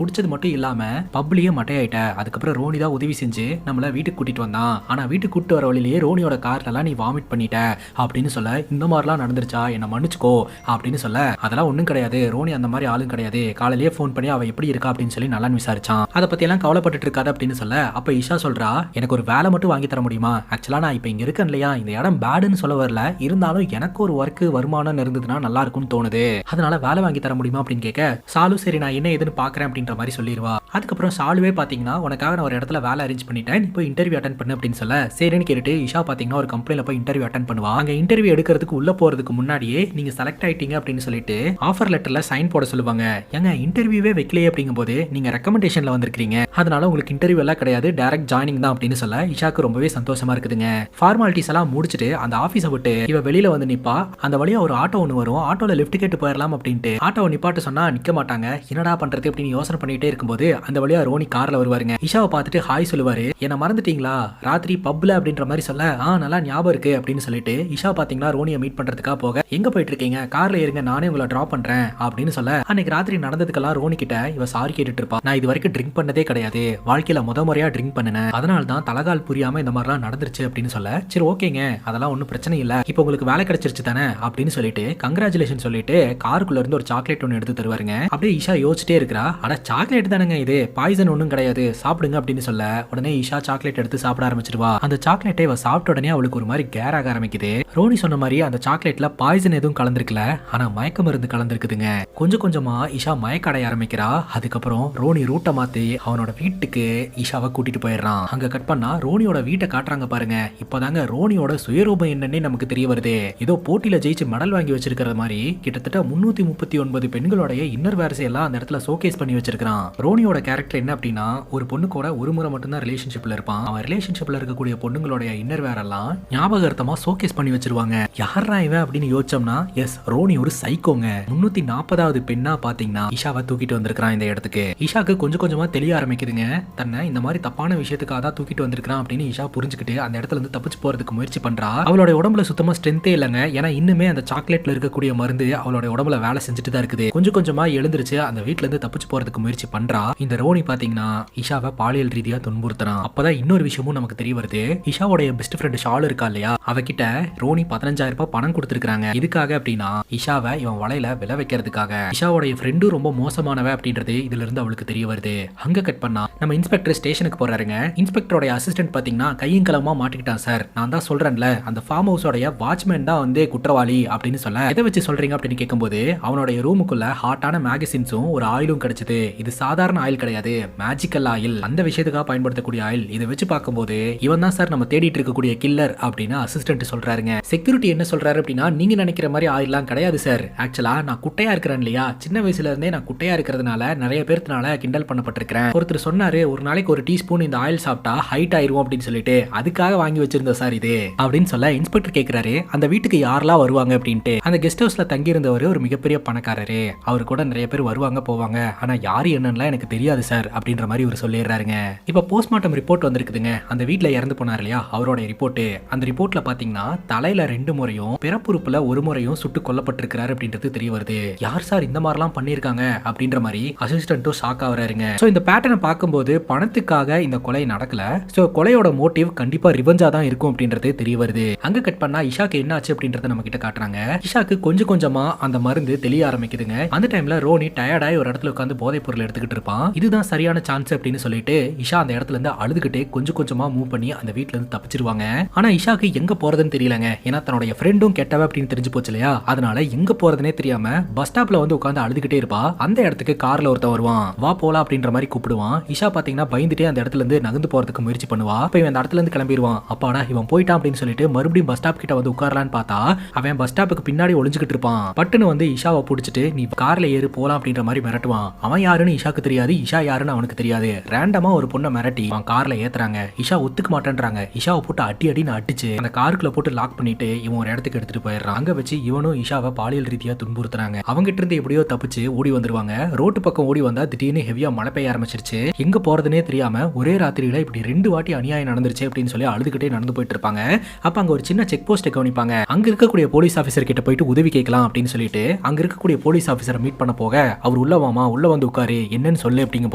குடிச்சது மட்டும் இல்லாம பப்ளியே மட்டையாயிட்ட, அதுக்கப்புறம் ரோனி தான் உதவி செஞ்சு நம்மள வீட்டுக்கு கூட்டிட்டு வந்தான், ஆனா வீட்டுக்கு கூட்டு வர வழியிலேயே ரோனியோட கார்லலாம் நீ வாமிட் பண்ணிட்ட அப்படின்னு சொல்ல, இந்த மாதிரிலாம் நடந்துருச்சா, என்ன மன்னிச்சுக்கோ அப்படின்னு சொல்ல, அதெல்லாம் ஒண்ணும் கிடையாது, ரோனி அந்த மாதிரி ஆளும் கிடையாது, காலையிலேயே ஃபோன் பண்ணி அவ எப்படி இருக்கா அப்படின்னு சொல்லி நல்லா விசாரிச்சான், அதை பத்தி எல்லாம் கவலைப்பட்டு இருக்காது அப்படின்னு சொல்ல, அப்ப இஷா சொல்றா, எனக்கு ஒரு வேலை மட்டும் வாங்கி தர முடியுமா, ஆக்சுவலா நான் இப்ப இங்க இருக்கேன் இல்லையா, இந்த இடம் பேடுன்னு சொல்ல வரல, இருந்தாலும் எனக்கு ஒரு ஒர்க் வருமானம் இருந்ததுன்னா நல்லா இருக்கும்னு தோணுது, அதனால வேலை வாங்கி தர முடியுமா அப்படின்னு கேட்க, சாலு சரி நான் என்ன ஏதுன்னு பாக்குறேன் அப்படின்ற மாதிரி சொல்லிடுவா. அதுக்கப்புறம் சாலுவே பாத்தீங்கன்னா உனக்காக நான் ஒரு இடத்துல வேலை அரேஞ்ச் பண்ணிட்டேன், இப்போ இன்டர்வியூ அட்டென்ட் பண்ணு அப்படின்னு சொல்ல, சரின்னு கேட்டுட்டு இஷா பாத்தீங்கன்னா ஒரு கம்பெனில போய் இன்டர்வியூ அட்டென்ட் பண்ணுவா. அங்க இன்டர்வியூ எடுக்கிறதுக்கு உள்ள போறதுக்கு முன்னாடியே நீங்க செலக்ட் ஆயிட்டீங்க அப்படின்னு சொல்லிட்டு ஆஃபர் லெட்டர்ல சைன் போட சொல்லுவாங்க. ஏங்க இன்டர்வியூவே வைக்கலையே அப்படிங்கும்போது நீங்க ரெக்கமெண்டேஷன்ல வந்திருக்கீங்க, அதனால உங்களுக்கு இன்டர்வியூ எல்லாம் கிடையாது, டைரக்ட் ஜாயினிங் தான் அப்படின்னு சொல்ல இஷாக்கு ரொம்பவே சந்தோஷமா இருக்குதுங்க. ஃபார்மாலிட்டிஸ் எல்லாம் முடிச்சுட்டு அந்த ஆபீஸை விட்டு இவ வெளியில வந்து நிப்பா. அந்த வழியா ஒரு ஆட்டோ ஒன்று வரும், ஆட்டோல லிஃப்ட் கேட்டு போயிடலாம் அப்படின்ட்டு ஆட்டோவை நிப்பாட்ட சொன்னா நிக்க மாட்டாங்க, என்னடா பண்றது அப்படின்னு யோசனை பண்ணிட்டே இருக்கும்போது அந்த வழியா ரோனி கார்ல வருவாருங்க. இஷாவை பார்த்துட்டு ஹாய் சொல்லுவாரு, என்ன மறந்துட்டீங்களா ராத்திரி பப்ல அப்படின்ற மாதிரி சொல்ல, நல்லா ஞாபகம் இருக்கு அப்படின்னு சொல்லிட்டு இஷா பாத்தீங்கன்னா ரோனியை மீட் பண்றதுக்காக போக, எங்க போயிட்டு இருக்கீங்க, கார்ல ஏறுங்க நானே உங்களை டிராப் பண்றேன் அப்படின்னு சொல்ல, அன்னைக்கு ராத்திரி நடந்ததுக்கெல்லாம் ரோனி கிட்ட இவ சாரி கேட்டுட்டு இருப்பா. நான் இது வரைக்கும் ட்ரிங்க் பண்ணதே கிடையாது, வாழ்க்கையில முறையா ட்ரிங்க் பண்ணினேன், அதனால தான் தலகால் புரியாம இந்த மாதிரிலாம் நடந்துருச்சு அப்படின்னு சொல்ல, சரி ஓகேங்க அதெல்லாம் ஒன்றும் பிரச்சனை இல்லை, இப்போ உங்களுக்கு வேலை கிடைச்சிருச்சு தானே அப்படின்னு சொல்லிட்டு கங்க்ராச்சுலேஷன் சொல்லிட்டு காருக்குள்ள இருந்து ஒரு சாக்லேட் ஒன்று எடுத்து தருவாருங்க. அப்படியே இஷா யோசிச்சிட்டே இருக்கிறா, அட சாக்லேட் தானேங்க இது, பாய்சன் ஒன்றும் கிடையாது சாப்பிடுங்க அப்படின்னு சொல்ல, உடனே இஷா சாக்லேட் எடுத்து சாப்பிட ஆரம்பிச்சிருவா. அந்த சாக்லேட்டை இவ சாப்பிட்ட உடனே அவளுக்கு ஒரு மாதிரி கேராக ஆரம்பிக்குது. ரோனி சொன்ன மாதிரி அந்த சாக்லேட்ல பாய்சன் எதுவும் கலந்துருக்கல, ஆனா மயக்க மருந்து கலந்துருக்குதுங்க. கொஞ்சம் கொஞ்சமா இஷா மயக்க அடைய ஆரம்பிக்கிறா. அதுக்கப்புறம் ரோனி ரூட்டை மாத்தி அவனோட வீட்டுக்கு இஷாவை கூட்டிட்டு போயிடுறான். அங்க கட் பண்ணா ரோனியோட வீட்டை காட்டுறாங்க பாருங்க. இப்பதாங்க ரோனியோட சுயரூபம் என்னன்னே நமக்கு தெரிய வருது. ஏதோ போட்டியில ஜெயிச்சு மெடல் வாங்கி வச்சிருக்கிற மாதிரி கிட்டத்தட்ட 339 பெண்களுடைய இன்னர் வேர்ஸ் எல்லாம் அந்த இடத்துல ஷோகேஸ் பண்ணி வச்சிருக்கான். ரோனியோட கேரக்டர் என்ன அப்படின்னா, ஒரு பொண்ணு கூட ஒரு முறை மட்டும்தான் ரிலேஷன்ஷிப்ல இருப்பான். அவன் ரிலேஷன்ஷிப்ல இருக்கக்கூடிய பொண்ணுங்களுடைய இன்னர் வேர் எல்லாம் ஞாபகார்த்தமா ஷோகேஸ் பண்ணி வச்சிருவாங்க. யாரா இவன் அப்படின்னு யோசிச்சோம்னா, எஸ் ரோனி ஒரு சைக்கோங்க. 340வது பெண்ணா பாத்தீங்கன்னா இஷாவை தூக்கிட்டு வந்திருக்கான் இந்த இடத்துக்கு. இஷாக்கு கொஞ்சம் கொஞ்சமா தெரிய ஆரம்பிக்குதுங்க, தன்னை இந்த மாதிரி தப்பான விஷயத்துக்காக தான் தூக்கிட்டு வந்திருக்கான் அப்படின்னு இஷா புரிஞ்சுக்கிட்டு அந்த இடத்துல இருந்து தப்பிச்சு போறதுக்கு முயற்சி பண்றா. அவளோட உடம்புல சுத்தமா ஸ்ட்ரென்த்தே இல்லைங்க, ஏன்னா இன்னுமே அந்த சாக்லேட்ல இருக்கக்கூடிய மருந்து அவளோட உடம்புல வேலை செஞ்சுட்டு தான் இருக்குது. கொஞ்சம் கொஞ்சமா எழுந்திருச்சு அந்த வீட்டுல இருந்து தப்பிச்சு போறதுக்கு முயற்சி பண்றா. இந்த ரோனி பாத்தீங்கன்னா இஷாவை பாலியல் ரீதியா துன்புறுத்துறான். அப்பதான் இன்னொரு விஷயமும் நமக்கு தெரிய வருது. இஷாவோட பெஸ்ட் ஃப்ரெண்ட் ஷால் இருக்கா இல்லையா, அவகிட்ட ரோனி 15,000 ரூபாய் பணம் கொடுத்துருக்காங்க. இதுக்காக அப்படின்னா இஷாவை இவன் வலையில விலை வைக்கிறதுக்காக. இஷாவோட ஃப்ரெண்டும் ரொம்ப மோசமானவ அப்படின்றது இதுல இருந்து அவளுக்கு தெரிய வருது. அங்க கட் பண்ணா நம்ம இன்ஸ்பெக்டர் ஸ்டேஷனுக்கு போறாருங்க. இன்ஸ்பெக்டரோட அசிஸ்டன்ட் பாத்தீங்கன்னா கையும் களமா மாட்டிக்கிட்டான் சார், நான் தான் சொல்றேன்ல அந்த ஃபார்ம் ஹவுஸோட வாட்ச்மேன் தான் வந்து குற்றவாளி அப்படின்னு சொல்ல, எதை வச்சு சொல்றீங்க அப்படின்னு கேட்கும்போது அவனுடைய ரூமுக்குள்ள ஹாட்டான மேகசின்ஸும் ஒரு ஆயிலும் கிடைச்சது. இது சாதாரண ஆயில் கிடையாது, மேஜிக்கல் ஆயில், அந்த விஷயத்துக்காக பயன்படுத்தக்கூடிய ஆயில். இதை வச்சு பார்க்கும்போது இவன் தான் சார் நம்ம தேடிட்டு இருக்கக்கூடிய கில்லர் அப்படின்னு அசிஸ்டன்ட் சொல்றாருங்க. செக்யூரிட்டி என்ன சொல்றாரு அப்படின்னா, நீங்க நினைக்கிற மாதிரி ஆயில்லாம் கிடையாது சார், ஆக்சுவலா நான் குட்டையா இருக்கிறேன் இல்லையா, சின்ன வயசுல இருந்தே நான் குட்டையா இருக்கிறதுனால நிறைய பேர்த்துனால கிண்டல் பண்ணப்பட்டிருக்கிறேன். ஒருத்தர் சொன்னாரு ஒரு நாளைக்கு ஒரு டீஸ்பூன் இந்த ஆயில் சாப்பிட்டா ஹைட் ஆயிரும் அப்படின்னு சொல்லிட்டு, அதுக்காக வாங்கி வச்சிருந்த சார் இது அப்படின்னு சொல்ல, இன்ஸ்பெக்டர் கேட்கிறாரு அந்த வீட்டுக்கு யாரெல்லாம் வருவாங்க அப்படின்ட்டு. அந்த கெஸ்ட் ஹவுஸ்ல தங்கி இருந்தவர் ஒரு மிகப்பெரிய பணக்காரரு, அவரு கூட நிறைய பேர் வருவாங்க போவாங்க, ஆனா யாரு என்னன்னு எனக்கு தெரியாது சார் அப்படின்ற மாதிரி இவர் சொல்லிடுறாருங்க. இப்ப போஸ்ட்மார்ட்டம் ரிப்போர்ட் வந்திருக்குதுங்க. அந்த வீட்டுல இறந்து போனார் இல்லையா அவரோட ரிப்போர்ட். அந்த ரிப்போர்ட்ல பாத்தீங்கன்னா தலையில 2 முறையும் பிறப்புறுப்புல 1 முறையும் சுட்டு கொல்லப்பட்டிருக்கிறாரு அப்படின்றது தெரிய வருது. யார் சார் இந்த மாதிரிலாம் பண்ணிருக்காங்க அப்படின்ற மாதிரி அசிஸ்டன்ட்டும் ஷாக் ஆகுறாருங்க. சோ இந்த பேட்டர்னை பார்க்கும்போது பணத்துக்காக இந்த கொலை நடக்கல, சோ கொலையோட மோட்டிவ் கண்டிப்பா ரிவெஞ்சா தான் இருக்கும் அப்படின்றது தெரிய வருது. அங்க கட் பண்ணா இஷாக்கு என்ன ஆச்சு அப்படின்றத நம்ம கிட்ட காட்டுறாங்க. இஷாக்கு கொஞ்சம் கொஞ்சமா அந்த மருந்து தெளிய ஆரம்பிக்குதுங்க. அந்த டைம்ல ரோனி டயர்டாய் ஒரு இடத்துல உட்காந்து போதை பொருள் எடுத்துக்கிட்டு இருப்பான். இதுதான் சரியான சான்ஸ் அப்படின்னு சொல்லிட்டு இஷா அந்த இடத்துல இருந்து அழுதுகிட்டே கொஞ்சம் கொஞ்சமா மூவ் பண்ணி அந்த வீட்டுல இருந்து தப்பிச்சிருவாங்க. ஆனா இஷாக்கு எங்க போறதுன்னு தெரியலங்க, ஏன்னா தன்னுடைய ஃப்ரெண்டும் கெட்டவ அப்படின்னு தெரிஞ்சு போச்சு இல்லையா, அதனால எங்க போறதுனே தெரியாம பஸ் ஸ்டாப்ல வந்து உட்காந்து அழுதுகிட்டே இருப்பா. அந்த இடத்துக்கு கார்ல ஒருத்தன் வருவான், வா போலாம் அப்படின்ற மாதிரி கூப்பிடுவான். இஷா பாத்தீங்கன்னா பயந்துட்டே அந்த இடத்துல இருந்து நகர்ந்து போறதுக்கு முயற்சி பண்ணுவா. இப்ப இவன் அந்த இடத்துல இருந்து கிளம்பிடுவான். அப்பாடா இவன் போயிட்டான் அப்படின்னு சொல்லிட்டு மறுபடியும் பஸ் ஸ்டாப் கிட்ட வந்து உட்காரலான்னு பார்த்தா அவன் பஸ் ஸ்டாப்புக்கு பின்னாடி ஒளிஞ்சுக்கிட்டு இருப்பான். பட்டுன்னு வந்து இஷாவை பிடிச்சிட்டு நீ கார்ல ஏறு போலாம் அப்படின்ற மாதிரி மிரட்டுவான். அவன் யாருன்னு இஷாக்கு தெரியாது, இஷா யாருன்னு அவனுக்கு தெரியாது. ரேண்டமா ஒரு பொண்ணை மிரட்டி அவன் கார்ல ஏத்துறாங்க. இஷா ஒத்துக்க மாட்டேன்றாங்க. இஷாவை போட்டு அடி அடின்னு அடிச்சு அந்த காருக்குள்ள போட்டு லாக் பண்ணிட்டு இவன் ஒரு இடத்துக்கு எடுத்துட்டு போயிடுறான். அங்க வச்சு இவனும் இஷாவை பாலியல் ரீதியா துன்புறுத்துறாங்க. அவங்கிட்ட இருந்து எப்படியோ தப்பிச்சு ஓடி வந்துருவாங்க. ரோட்டு பக்கம் ஓடி வந்தா திடீர்னு ஹெவியா மழை பெய்ய ஆரம்பிச்சிருச்சு. எங்க போறதுனே தெரியாம ஒரே ராத்திரியில இப்படி 2 வாட்டி அநியாயம் நடந்துருச்சு அப்படின்னு சொல்லி அழுதுகிட்டே நடந்து போயிட்டு இருப்பாங்க. அப்ப அங்க ஒரு சின்ன செக் போஸ்ட் கவனிப்பாங்க. அங்க இருக்கக்கூடிய போலீஸ் ஆபீசர் கிட்ட போயிட்டு உதவி கேட்கலாம் அப்படின்னு சொல்லிட்டு அங்க இருக்கக்கூடிய போலீஸ் ஆபீசரை மீட் பண்ண போக அவர் உள்ள வாமா, உள்ள வந்து உட்காரு, என்னன்னு சொல்லு அப்படிங்கும்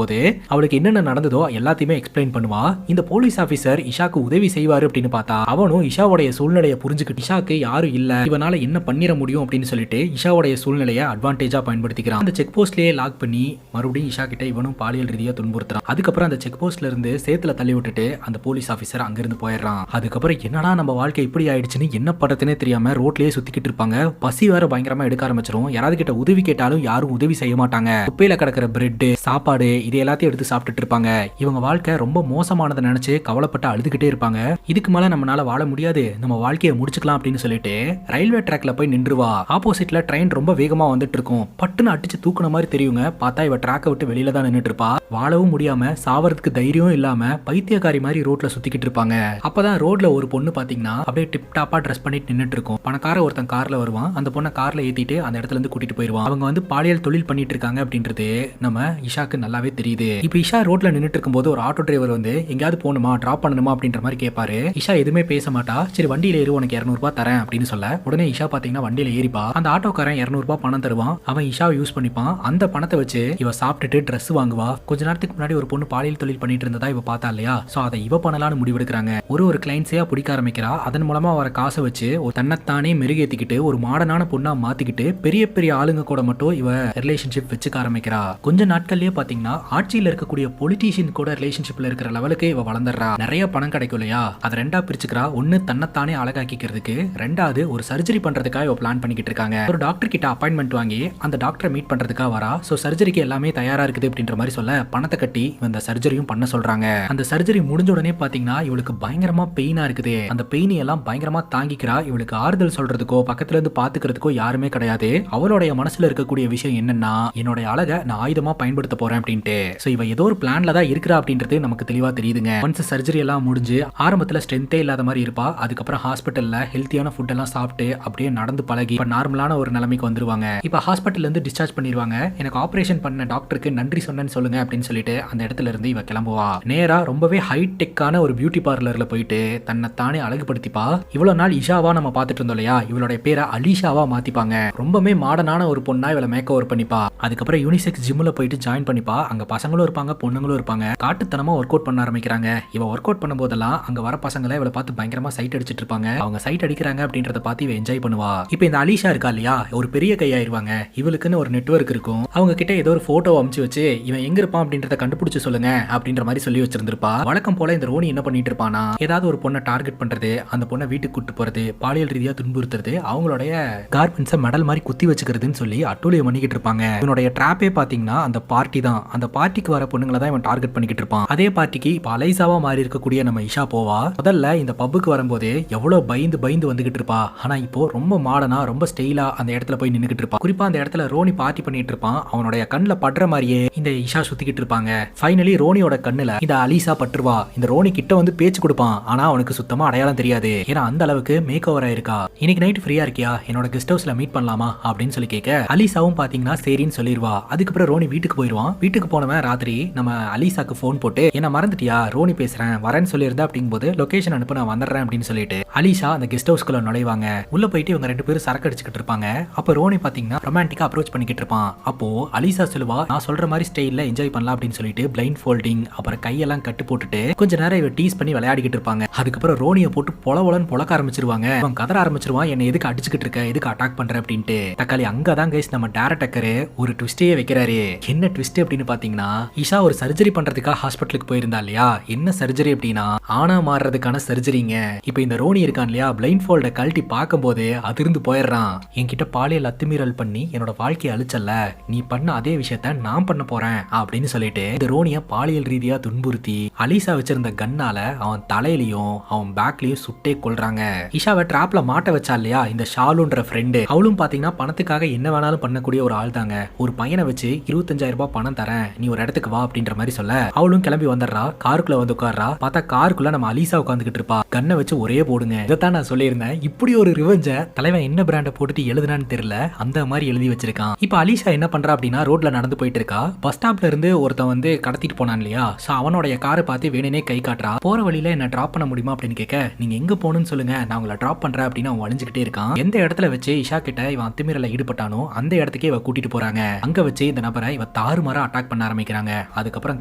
போது அவளுக்கு அவளுக்கு என்னென்ன நடந்ததோ எல்லாத்தையுமே எக்ஸ்பிளைன் பண்ணுவா. இந்த போலீஸ் ஆபீசர் இஷாக்கு உதவி செய்வாரு அப்படின்னு பார்த்தா அவனும் இஷாவுடைய சூழ்நிலையை புரிஞ்சுக்கிட்டு இஷாக்கு யாரும் இல்ல, இவனால என்ன பண்ணிட முடியும் அப்படின்னு சொல்லிட்டு இஷாவுடைய சூழ்நிலையை அட்வான்டேஜா பயன்படுத்திக்கிறான். அந்த செக் போஸ்ட்லயே லாக் பண்ணி மறுபடியும் இஷா கிட்ட இவனும் பாலியல் ரீதியா துன்புறுத்துறான். அதுக்கப்புறம் அந்த செக் போஸ்ட்ல இருந்து சேத்துல தள்ளி விட்டுட்டு அந்த போலீஸ் ஆபீசர் அங்கிருந்து போயிடுறான். அதுக்கப்புறம் என்னடா நம்ம வாழ்க்கை இப்படி ஆயிடுச்சுன்னு என்ன பண்றதுனே தெரியாம ரோட்லயே சுத்திக்கிட்டு இருப்பாங்க. பசி வேற பயங்கரமா எடுக்க ஆரம்பிச்சிரும். யாராவது கிட்ட உதவி கேட்டாலும் யாரும் உதவி செய்ய மாட்டாங்க. குப்பையில கிடக்கிற பிரெட் சாப்பாடு இது எல்லாத்தையும் எடுத்து சாப்பிட்டுட்டு இருப்பாங்க. இவங்க வாழ்க்கை ரொம்ப மோசமானதை நினைச்சு கவலைப்பட்டு அழுதுகிட்டே இருப்பாங்க. இதுக்கு மேல நம்மளால வாழ முடியாது, நம்ம வாழ்க்கையை முடிச்சுக்கலாம் அப்படின்னு சொல்லிட்டு ரயில்வே ட்ராக்ல போய் நின்றுவா. ஆப்போசிட்ல ட்ரெயின் ரொம்ப வேகமா வந்துட்டு இருக்கும். பட்டுன்னு அடிச்சு தூக்குன மாதிரி தெரியுங்க. பார்த்தா இவ ட்ராக்கை விட்டு வெளியில தான் நின்னுட்டு இருப்பா. வாழவும் முடியாம சாவறதுக்கு தைரியம் இல்லாம பைத்தியக்காரி மாதிரி ரோட்ல சுத்திக்கிட்டு இருப்பாங்க. அப்பதான் ரோட்ல ஒரு பொண்ணு பாத்தீங்கன்னா அப்படியே டிப் டாப்பா ட்ரெஸ் பண்ணிட்டு நின்னுட்டு இருக்கும். பணக்கார ஒருத்தன் கார்ல வருவான். அந்த பொண்ணை கார்ல ஏத்திட்டு அந்த இடத்துல இருந்து கூட்டிட்டு போயிருவான். அவங்க வந்து பாலியல் தொழில் பண்ணிட்டு இருக்காங்க அப்படின்றது நம்ம இஷாக்கு நல்லாவே தெரியுது. இப்ப இஷா ரோட்ல நின்னுட்டு இருக்கும்போது ஒரு ஆட்டோ டிரைவர் வந்து எங்கேயாவது போகணுமா டிராப் பண்ணணுமா அப்படின்ற மாதிரி கேட்பாரு. இஷா எதுவுமே பேச மாட்டா. சரி வண்டியில ஏறி உனக்கு 200 ரூபாய் தரேன் அப்படின்னு சொல்ல உடனே இஷா பாத்தீங்கன்னா வண்டியில ஏறிப்பா. அந்த ஆட்டோக்காரன் 200 ரூபாய் பணம் தருவான். அவன் இஷாவை யூஸ் பண்ணிப்பான். அந்த பணத்தை வச்சு இவ சாப்பிட்டுட்டு ட்ரெஸ் வாங்குவா. கொஞ்ச நேரத்துக்கு முன்னாடி ஒரு பொண்ணு பாலியல் தொழில் பண்ணிட்டு இருந்ததா இவ பார்த்தா இல்லையா, சோ அதை இவ பண்ணலாம்னு முடிவெடுக்கிறாங்க. ஒரு கிளைண்ட்ஸையா பிடிக்க ஆரம்பிக்கிறா. அதன் மூலமா வர காசை வச்சு ஒரு தன்னைத்தானே மெருகேத்திக்கிட்டு ஒரு மாடர்னான பொண்ணா மாத்திக்கிட்டு பெரிய பெரிய ஆளுங்க கூட மட்டும் இவ ரிலேஷன்ஷிப் வச்சுக்க ஆரம்பிக்கிறா. கொஞ்ச நாட்கள்லயே பாத்தீங்கன்னா ஆட்சியில் இருக்கக்கூடிய பொலிட்டீஷியன் கூட ரிலேஷன்ஷிப்ல இருக்கிற லெவலுக்கு இவ வளர்ந்துடுறா. நிறைய பணம் கிடைக்கும் இல்லையா, அதை ரெண்டா பிரிச்சுக்கிறா. ஒன்னு தன்னைத்தானே அழகாக்கிக்கிறதுக்கு, ரெண்டாவது ஒரு சர்ஜரி பண்றதுக்காக இவ பிளான் பண்ணிக்கிட்டு இருக்காங்க. ஒரு டாக்டர் கிட்ட அப்பாயின்மெண்ட் வாங்கி அந்த டாக்டரை மீட் பண்றதுக்காக வரா. சோ சர்ஜரிக்கு எல்லாமே தயாரா இருக்குது அப்படின்ற மாதிரி சொல்ல பணத்தை கட்டி இந்த சர்ஜரியும் பண்ண சொல்றாங்க. அந்த சர்ஜரி முடிஞ்ச உடனே பாத்தீங்கன்னா இவளுக்கு பயங்கரமா பெயினா இருக்குது. அந்த பெயினை எல்லாம் பயங்கரமா தாங்கிக்கிறா. இவளுக்கு ஆறுதல் சொல்றதுக்கோ பக்கத்துல இருந்து பாத்துக்கிறதுக்கோ யாருமே கிடையாது. அவளுடைய மனசுல இருக்கக்கூடிய விஷயம் என்னன்னா, என்னோட அழகை நான் ஆயுதமா பயன்படுத்த போறேன் அப்படின்ட்டு. சோ இவ ஏதோ ஒரு பிளான்ல தான் இருக்கிறா அப்படின்றது நமக்கு தெளிவா தெரியுதுங்க. ஒன்ஸ் சர்ஜரி எல்லாம் முடிஞ்சு ஆரம்பத்துல ஸ்ட்ரென்த்தே இல்லாத மாதிரி இருப்பா. அதுக்கப்புறம் ஹாஸ்பிட்டல்ல ஹெல்த்தியான ஃபுட் எல்லாம் சாப்பிட்டு அப்படியே நடந்து பழகி இப்ப நார்மலான ஒரு நிலைமைக்கு வந்துருவாங்க. இப்ப ஹாஸ்பிட்டல்ல இருந்து டிஸ்சார்ஜ் பண்ணிடுவாங்க. எனக்கு ஆபரேஷன் பண்ண டாக்டருக்கு நன்றி சொன்னேன்னு சொல்லுங்க அப்படின்னு சொல்லிட்டு அந்த இடத்துல இருந்து இவ கிளம்புவா. நேரா ரொம்பவே ஹைடெக்கான ஒரு பியூட்டி பார்லர்ல போயிட்டு தன்னை தானே அழகுபடுத்திப்பா. இவ்வளவு நாள் இஷாவா நம்ம பார்த்துட்டு இருந்தோம் இல்லையா, இவளுடைய பேரை அலிஷாவா மாத்திப்பாங்க. ரொம்பவே மாடர்னான ஒரு பொண்ணா இவளை மேக் ஓவர் பண்ணிப்பா. அதுக்கப்புறம் யூனிசெக்ஸ் ஜிம்ல போயிட்டு ஜாயின் பண்ணிப்பா. அங்க பசங்களும் இருப்பாங்க பொண்ணுங்களும் இருப்பாங்க. காட்டுத்தனமா ஒர்க் அவுட் பண்ண ஆரம்பிக்கிறாங்க. இவ ஒர்க் அவுட் பண்ணும் போதெல்லாம் அங்க வர பசங்களை இவளை பார்த்து பயங்கரமா சைட் அடிச்சிட்டு இருப்பாங்க. அவங்க சைட் அடிக்கிறாங்க அப்படின்றத பார்த்து இவ என்ஜாய் பண்ணுவா. இப்போ இந்த அலிஷா இருக்கா இல்லையா, ஒரு பெரிய கையாயிருவாங்க. இவளுக்குன்னு ஒரு நெட்வொர்க் இருக்கும். அவங்க கிட்ட ஏதோ ஒரு போட்டோ அமுச்சு வச்சு இவன் எங்க இருப்பான் அப்படின்றத கண்டுபிடிச்சு சொல்லுங்க அப்படின்ற மாதிரி சொல்லி வச்சிருந்திருப்பா. வழக்கம் போல இந்த ரோனி என்ன பண்ணிட்டு இருப்பானா, ஏதாவது ஒரு பொண்ணை டார்கெட் பண்றது, அந்த பொண்ணை வீட்டுக்கு கூட்டு போறது, பாலியல் ரீதியா துன்புறுத்துறது, அவங்களுடைய கார்மெண்ட்ஸை மெடல் மாதிரி குத்தி வச்சுக்கிறதுன்னு சொல்லி அட்டூழியம் பண்ணிக்கிட்டு இருப்பாங்க. இவனுடைய ட்ராப்பே பாத்தீங்கன்னா அந்த பார்ட்டி தான். அந்த பார்ட்டிக்கு வர பொண்ணுங்களை தான் இவன் டார்கெட் பண்ணிக்கிட்டு இருப்பான். அதே பார்ட்டிக்கு இப்ப அலைசாவா மாறி இருக்கக்கூடிய நம்ம இஷா போவா. முதல்ல இந்த பப்புக்கு வரும்போது எவ்வளவு பயந்து பயந்து வந்துகிட்டு இருப்பா. ஆனா இப்போ ரொம்ப மாடர்னா ரொம்ப ஸ்டைலா அந்த இடத்துல போய் நின்னுகிட்டு இருப்பா. குறிப்பா அந்த இடத்துல ரோனி பார்ட்டி பண்ணிட்டு இருப்பான். அவனுடைய கண்ணுல படுற மாதிரியே இந்த இஷா சுத்திக்கிட்டு இருப்பாங்க. ஃபைனலி ரோனியோட கண்ணுல இந்த அலிசா பட்டுருவா. இந்த ரோனி கிட்ட வந்து பேச்சு கொடுப்பான். ஆனா அவனுக்கு சுத்தமா அடையாளம் தெரியாது. ஏன்னா அந்த அளவுக்கு மேக் ஓவர் ஆயிருக்கா. இன்னைக்கு நைட் ஃப்ரீயா இருக்கியா, என்னோட கெஸ்ட் ஹவுஸ்ல மீட் பண்ணலாமா அப்படின்னு சொல்லி கேட்க அலிசாவும் பாத்தீங்கன்னா சரின்னு சொல்லிடுவா. அதுக்கப்புறம் ரோனி வீட்டுக்கு போயிடுவான். வீட்டுக்கு போனவன் ராத்திரி நம்ம அலிசாக்கு போன் போட்டு என்ன மறந்துட்டியா, ரோனி பேசுறேன் வரேன்னு சொல்லியிருந்தா அப்படிங்கும்போது லொகேஷன் அனுப்பு நான் வந்துடுறேன் அப்படின்னு சொல்லிட்டு அலிசா அந்த கெஸ்ட் ஹவுஸ்க்குள்ள நுழைவாங்க. உள்ள போயிட்டு இவங்க ரெண்டு பேரும் சரக்கு அடிச்சுக்கிட்டு இருப்பாங்க. அப்ப ரோனி பாத்தீங்கன்னா ரொமான்டிக்கா அப்ரோச் பண்ணிக்கிட்டு இருப்பான். அப்போ அலிசா சொல்லுவா, நான் சொல்ற மாதிரி ஸ்டைல்ல என்ஜாய் பண்ணலாம் அப்படின்னு சொல்லிட்டு பிளைண்ட் ஃபோல்டிங் அப்புறம் கையெல்லாம் கட்டு போட்டுட்டு கொஞ்ச நேரம் இவ டீஸ் பண்ணி விளையாடிக்கிட்டு இருப்பாங்க. அதுக்கப்புறம் ரோனியை போட்டு பொலவலன்னு பொழக்க ஆரம்பிச்சிருவாங்க. அவன் கதற ஆரம்பிச்சிருவான், என்ன எதுக்கு அடிச்சுக்கிட்டு இருக்க, எதுக்கு அட்டாக் பண்ற அப்படின்ட்டு. தக்காளி அங்கதான் கைஸ் நம்ம டேரக்டர் ஒரு ட்விஸ்டே வைக்கிறாரு. என்ன ட்விஸ்ட் அப்படின்னு பாத்தீங்கன்னா, இஷா ஒரு சர்ஜரி பண்றதுக்காக ஹாஸ்பிட்டலுக்கு போயிருந்தா இல்லையா, என்ன சர்ஜரி அப்படின்னா ஆனா மாறுறதுக்கான சர்ஜரிங்க. இப்ப இந்த ரோனி இருக்கான் இல்லையா, பிளைண்ட் ஃபோல்ட கழட்டி பார்க்கும் போது அதிர்ந்து போயிடுறான். என்கிட்ட பாலியல் அத்துமீறல் பண்ணி என்னோட வாழ்க்கையை அழிச்சல்ல, நீ பண்ண அதே விஷயத்த நான் பண்ண போறேன் அப்படின்னு சொல்லிட்டு இந்த ரோனிய பாலியல் ரீதியா துன்புறுத்தி அலிசா வச்சிருந்த கன்னால அவன் தலையிலையும் அவன் பேக்லயும் சுட்டே கொள்றாங்க. இஷாவை டிராப்ல மாட்ட வச்சா இல்லையா இந்த ஷாலுன்ற ஃப்ரெண்டு, அவளும் பாத்தீங்கன்னா பணத்துக்காக என்ன வேணாலும் பண்ணக்கூடிய ஒரு ஆள் தாங்க. ஒரு பையனை வச்சு 25,000 ரூபாய் பணம் தரேன், நீ ஒரு இடத்துக்கு வா அப்படின்ற மாதிரி சொல்ல அவளும் கிளம்பி வந்துடுறா. காருக்குள்ள வந்து உட்கார்றா. பார்த்தா காருக்குள்ள நம்ம அலிசா உட்காந்துக்கிட்டு இருப்பா. கண்ணை வச்சு ஒரே போடுங்க. இதைத்தான் நான் சொல்லியிருந்தேன், இப்படி ஒரு ரிவெஞ்ச தலைவன் என்ன பிராண்டை போட்டுட்டு எழுதுனான்னு தெரியல, அந்த மாதிரி எழுதி வச்சிருக்கான். இப்ப அலிசா என்ன பண்றா அப்படின்னா ரோட்ல நடந்து போயிட்டு இருக்கா. பஸ் ஸ்டாப்ல இருந்து ஒருத்தன் வந்து கடத்திட்டு போனான் இல்லையா, சோ அவனோட காரை பார்த்து வேணுனே கை காட்டுறா. போற வழியில என்ன டிராப் பண்ண முடியுமா அப்படின்னு கேட்க, நீங்க எங்க போகணும்னு சொல்லுங்க நான் உங்களை டிராப் பண்றேன் அப்படின்னு அவன் வழிஞ்சுக்கிட்டே இருக்கான். எந்த இடத்துல வச்சு இஷா கிட்ட இவன் அத்துமீறல ஈடுபட்டானோ அந்த இடத்துக்கே இவ கூட்டிட்டு போறாங்க. அங்க வச்சு இந்த நபரை இவ தாறுமாறா அட்டாக் பண்ண ஆரம்பிக்கிறாங்க. அதுக்கப்புறம்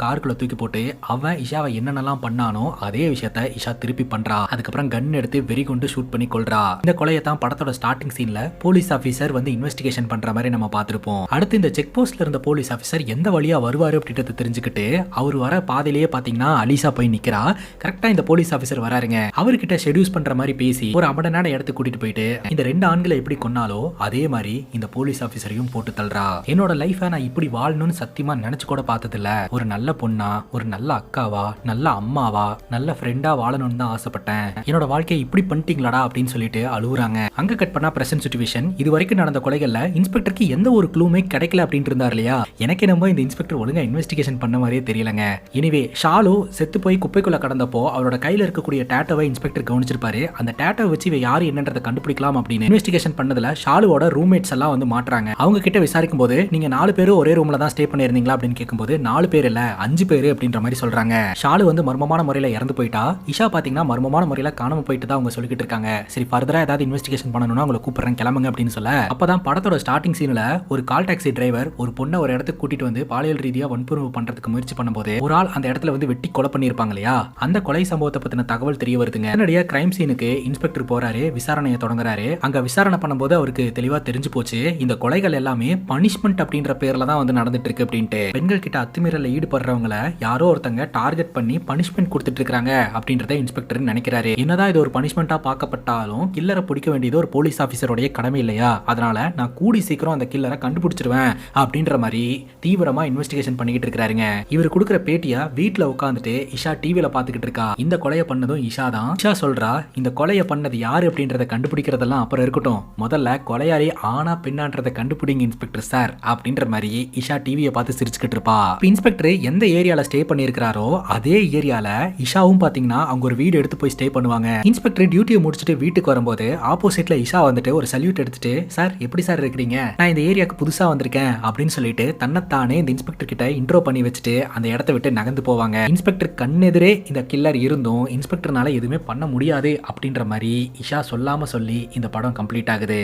காருக்குள்ள தூக்கி போட்டு அவன் இஷாவை என்னென்னலாம் பண்ணானோ அதே விஷயத்த இஷா திருப்பி பண்றா. அதுக்கப்புறம் கன் எடுத்து வெறி கொண்டு ஷூட் பண்ணி கொல்றா. இந்த கொலையை தான் படத்தோட ஸ்டார்டிங் சீன்ல போலீஸ் ஆபீசர் வந்து இன்வெஸ்டிகேஷன் பண்ற மாதிரி நம்ம பார்த்திருப்போம். அடுத்து இந்த செக் போஸ்ட்ல இருந்த போலீஸ் ஆபீசர் எந்த வழியா வருவாரு அப்படின்றத தெரிஞ்சுக்கிட்டு அவர் வர பாதையிலேயே பாத்தீங்கன்னா அலிசா போய் நிக்கிறா. கரெக்டா இந்த போலீஸ் ஆபீசர் வராருங்க. அவர்கிட்ட ஷெட்யூஸ் பண்ற மாதிரி பேசி ஒரு அமடனான இடத்துக்கு கூட்டிட்டு போயிட்டு இந்த 2 ஆண்களை எப்படி கொன்னாலோ அதே மாதிரி இந்த போலீஸ் ஆபீசரையும் போட்டு தள்ளுறா. என்னோட லைஃபை நான் இப்படி வாழணும்னு சத்தியமா நினைச்சு கூட பார்த்ததில்ல. ஒரு நல்ல பொண்ணா, ஒரு நல்ல அக்காவா, நல்ல அம்மாவா, நல்ல ஃப்ரெண்டா வாழணும்னு தான் ஆசைப்பட்டேன். என்னோட வாழ்க்கையை இப்படி பண்ணிட்டீங்களாடா அப்படின்னு சொல்லிட்டு அழுகுறாங்க. அங்க கட் பண்ணா பிரசன்ட் சிச்சுவேஷன். இது வரைக்கும் நடந்த கொலைகள்ல இன்ஸ்பெக்டருக்கு எந்த ஒரு க்ளூமே கிடைக்கல அப்படின்ட்டு இருந்தார் இல்லையா. எனக்கே நம்ம இந்த இன்ஸ்பெக்டர் ஒழுங்கா இன்வெஸ்டிகேஷன் பண்ண மாதிரியே தெரியலங்க. எனிவே ஷாலு செத்து போய் குப்பைக்குள்ள கடந்தப்போ அவரோட கையில இருக்கக்கூடிய டேட்டோவை இன்ஸ்பெக்டர் கவனிச்சிருப்பாரு. அந்த டேட்டோவை வச்சு இவ யாரு என்னன்றதை கண்டுபிடிக்கலாம் அப்படின்னு இன்வெஸ்டிகேஷன் பண்ணதுல ஷாலுவோட ரூம்மேட்ஸ் எல்லாம் வந்து மாட்டுறாங்க. அவங்க கிட்ட விசாரிக்கும் போது நீங்க 4 பேரும் ஒரே ரூம்ல தான் ஸ்டே பண்ணிருந்தீங்களா அப்படின்னு கேட்கும்போது 4 பேர் இல்ல 5 பேர் அப்படின்ற மாதிரி சொல்றாங்க. ஷாலு வந்து மர்மமான முறையில இறந்து போயிட்டா. இஷா பாத்தீங்கன்னா மர்மமான முறையில காணாம போயிட்டு தான் அவங்க சொல்லிட்டு இருக்காங்க. சரி ஃபர்தரா ஏதாவது இன்வெஸ்டிகேஷன் பண்ணணும்னா உங்களை கூப்பிடுறேன் கிளம்புங்க அப்படின்னு சொல்ல அப்பதான் படத்தோட ஸ்டார்டிங் சீன்ல ஒரு கால் டாக்ஸி டிரைவர் ஒரு பொண்ணை ஒரு இடத்துக்கு கூட்டிட்டு வந்து பாலியல் ரீதியா வன்புணர்வு பண்றதுக்கு முயற்சி பண்ணும்போது ஒரு ஆள் அந்த இடத்துல வந்து வெட்டி கொலை பண்ணிருப்பாங்க இல்லையா. அந்த கொலை சம்பவத்தை பத்தின தகவல் தெரிய வருதுங்க. உடனடியா கிரைம் சீனுக்கு இன்ஸ்பெக்டர் போறாரு, விசாரணையை தொடங்குறாரு. அங்க விசாரணை பண்ணும்போது அவருக்கு தெளிவா தெரிஞ்சு போச்சு இந்த கொலைகள் எல்லாமே பனிஷ்மெண்ட் அப்படின்ற பேர்ல தான் வந்து நடந்துட்டு இருக்கு அப்படின்ட்டு. பெண்கள் கிட்ட அத்துமீறல ஈடுபடுறவங்கள யாரோ ஒருத்தங்க டார்கெட் பண்ணி பனிஷ்மெண்ட் கொடுத்துட்டு இருக்காங்க அப்படின்றத இன்ஸ்பெக்டர் நினைக்கிறாரு. என்னதான் இது ஒரு பனிஷ்மெண்டா பார்க்கப்பட்டாலும் கில்லரை பிடிக்க வேண்டியது ஒரு போலீஸ் ஆபீசருடைய கடமை இல்லையா. அதனால நான் கூடி சீக்கிரம் அந்த கில்லரை கண்டுபிடிச்சிருவேன் அப்படின்ற மாதிரி தீவிரமா இன்வெஸ்டிகேஷன் பண்ணிக்கிட்டு இருக்காருங்க. இவர் கொடுக்குற பேட்டியா வீட்டுல உட்காந்துட்டு இஷா டிவில பாத்துக்கிட்டு இருக்கா. இந்த கொலையை பண்ணதும் இஷா தான். இஷா சொல்றா இந்த கொலையை பண்ணது யாரு அப்படின்றத கண்டுபிடிக்கிறதெல்லாம் அப்புறம் இருக்கட்டும், முதல்ல கொலையாளி ஆனா பெண்ணான்றதை கண்டுபிடிங்க இன்ஸ்பெக்டர் சார் அப்படின்ற மாதிரி இஷா டிவியை பார்த்து சிரிச்சுக்கிட்டு இருப்பா. இன்ஸ்பெக்டர் எந்த ஏரியால ஸ்டே பண்ணிருக்காரோ அதே ஏரியால இஷாவும் பாத்தீங்கன்னா அவங்க ஒரு வீடு எடுத்து போய் ஸ்டே பண்ணுவாங்க. இன்ஸ்பெக்டர் டியூட்டியை முடிச்சுட்டு வீட்டுக்கு வரும்போது ஆப்போசிட்ல இஷா வந்துட்டு ஒரு சல்யூட் எடுத்துட்டு சார் எப்படி சார் இருக்கிறீங்க, நான் இந்த ஏரியாக்கு புதுசா வந்திருக்கேன் அப்படின்னு சொல்லிட்டு தன்னைத்தானே இந்த இன்ஸ்பெக்டர் கிட்ட இன்ட்ரோ பண்ணி வச்சுட்டு அந்த இடத்தை விட்டு நகர்ந்து போவாங்க. இன்ஸ்பெக்டர் கண்ணெதிரே இந்த கில்லர் இருந்தும் இன்ஸ்பெக்டர்னால எதுவுமே பண்ண முடியாது அப்படின்ற மாதிரி இஷா சொல்லாம சொல்லி இந்த படம் கம்ப்ளீட் ஆகுது.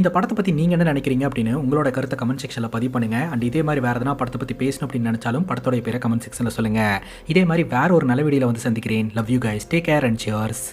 இந்த படத்தை பத்தி நீங்க என்ன நினைக்கிறீங்க அப்படின்னு உங்களோட கருத்தை கமெண்ட் செக்ஷன்ல பதிவு பண்ணுங்க. அண்ட் இதே மாதிரி வேற எதனா படத்தை பத்தி பேசணும் அப்படின்னு நினைச்சாலும் படத்தோட பேரை கமெண்ட் செக்ஷன்ல சொல்லுங்க. இதே மாதிரி வேற ஒரு நல்ல வீடியோல வந்து சந்திக்கிறேன். Love you guys, take care and cheers.